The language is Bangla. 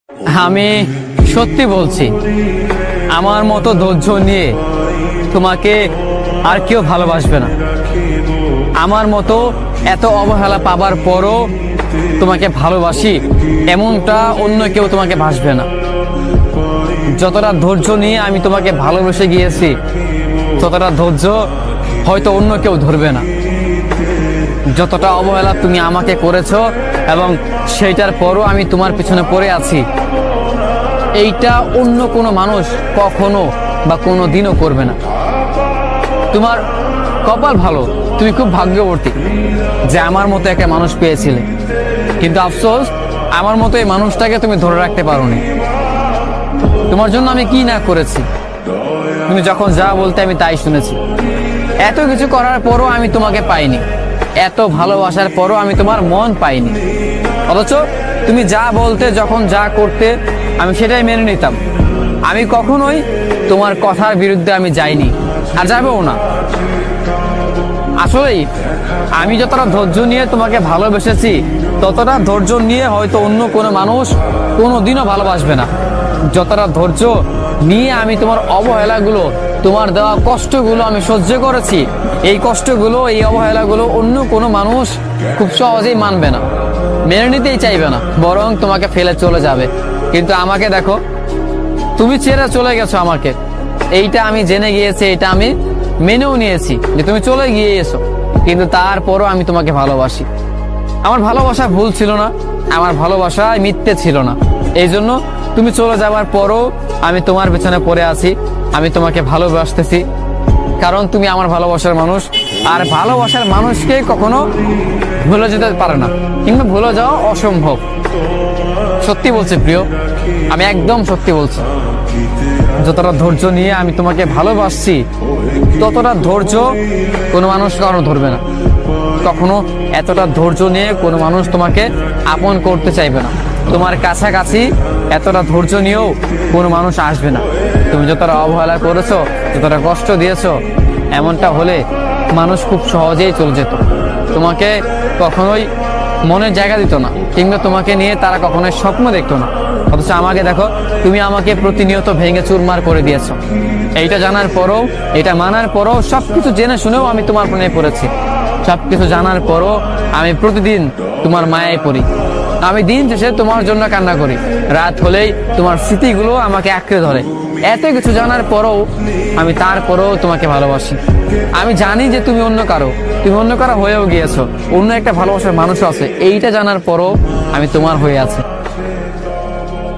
আমি সত্যি বলছি, আমার মতো ধৈর্য নিয়ে তোমাকে আর কেউ ভালোবাসবে না। আমার মতো এত অবহেলা পাবার পরও তোমাকে ভালোবাসি এমনটা অন্য কেউ তোমাকে ভাসবে না। যতটা ধৈর্য নিয়ে আমি তোমাকে ভালোবেসে গিয়েছি, ততটা ধৈর্য হয়তো অন্য কেউ ধরবে না। যতটা অবহেলা তুমি আমাকে করেছো এবং সেইটার পরও আমি তোমার পিছনে পড়ে আছি, এইটা অন্য কোনো মানুষ কখনো বা কোনো দিনও করবে না। তোমার কপাল ভালো, তুমি খুব ভাগ্যবতী যে আমার মতো একটা মানুষ পেয়েছিলে, কিন্তু আফসোস আমার মতো এই মানুষটাকে তুমি ধরে রাখতে পারোনি। তোমার জন্য আমি কি না করেছি, তুমি যখন যা বলতে আমি তাই শুনেছি। এত কিছু করার পরও আমি তোমাকে পাইনি, এত ভালোবাসার পরও আমি তোমার মন পাইনি। অথচ তুমি যা বলতে, যখন যা করতে, আমি সেটাই মেনে নিতাম। আমি কখনোই তোমার কথার বিরুদ্ধে আমি যাইনি, আর যাবেও না। আসলেই আমি যতটা ধৈর্য নিয়ে তোমাকে ভালোবেসেছি, ততটা ধৈর্য নিয়ে হয়তো অন্য কোনো মানুষ কোনোদিনও ভালোবাসবে না। যতটা ধৈর্য নিয়ে আমি তোমার অবহেলাগুলো, তোমার দেওয়া কষ্টগুলো আমি সহ্য করেছি, এই কষ্টগুলো, এই অবহেলাগুলো অন্য কোনো মানুষ খুব সহজেই মানবে না, মেনে নিতেই চাইবে না, বরং তোমাকে ফেলে চলে যাবে। কিন্তু আমাকে দেখো, তুমি ছেড়ে চলে গেছো আমাকে, এইটা আমি জেনে গিয়েছি, এটা আমি মেনেও নিয়েছি যে তুমি চলে গিয়েছো, কিন্তু তারপরও আমি তোমাকে ভালোবাসি। আমার ভালোবাসা ভুল ছিল না, আমার ভালোবাসা মিথ্যে ছিল না। এই জন্য তুমি চলে যাওয়ার পরও আমি তোমার পেছনে পড়ে আছি, আমি তোমাকে ভালোবাসতেছি, কারণ তুমি আমার ভালোবাসার মানুষ। আর ভালোবাসার মানুষকে কখনো ভুলে যেতে পারে না, কিংবা ভুলে যাওয়া অসম্ভব। সত্যি বলছি প্রিয়, আমি একদম সত্যি বলছি। যতটা ধৈর্য নিয়ে আমি তোমাকে ভালোবাসছি, ততটা ধৈর্য কোনো মানুষ কারো ধরবে না। কখনো এতটা ধৈর্য নিয়ে কোনো মানুষ তোমাকে আপন করতে চাইবে না। তোমার কাছাকাছি এতটা ধৈর্য নিয়েও কোনো মানুষ আসবে না। তুমি যতটা অবহেলা করেছো, যতটা কষ্ট দিয়েছো, এমনটা হলে মানুষ খুব সহজেই চলে যেত, তোমাকে কখনোই মনের জায়গা দিত না, কিংবা তোমাকে নিয়ে তারা কখনোই স্বপ্ন দেখতো না। অথচ আমাকে দেখো, তুমি আমাকে প্রতিনিয়ত ভেঙে চুরমার করে দিয়েছো। এইটা জানার পরও, এটা মানার পরও, সবকিছু জেনে শুনেও আমি তোমার প্রেমে পড়েছি। সবকিছু জানার পরও আমি প্রতিদিন তোমার মায়ায় পড়ি। আমি দিন শেষে তোমার জন্য কান্না করি, রাত হলেই তোমার স্মৃতিগুলো আমাকে আঁকড়ে ধরে। এত কিছু জানার পরও আমি তারপরও তোমাকে ভালোবাসি। আমি জানি যে তুমি অন্য কারো হয়েও গিয়েছো, অন্য একটা ভালোবাসার মানুষ আছে, এইটা জানার পরও আমি তোমার হয়ে আছি।